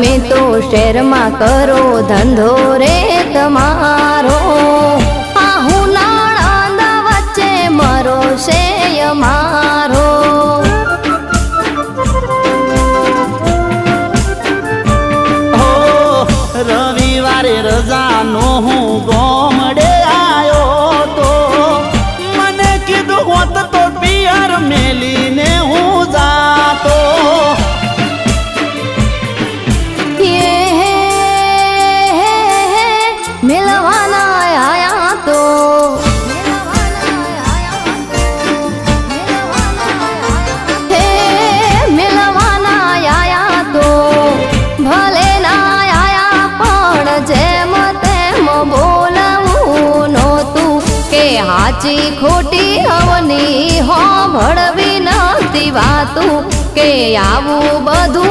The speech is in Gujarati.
તમે તો શહેરમાં કરો ધંધો રે તમારો, આ હું નાળંદા વચ્ચે મરો છે મારો. રવિવારે રજાનો હું ગોમડે આવ્યો તો, મને કીધું હોત તો પિયર મેલીને હું જાતો. મિલવાના આયા તો મિલવાના આયા તો ભલે ના આયા પણ જેમ તેમ બોલવું નહોતું કે હાચી ખોટી હવની હો ભળવી નથી વાતું કે આવું બધું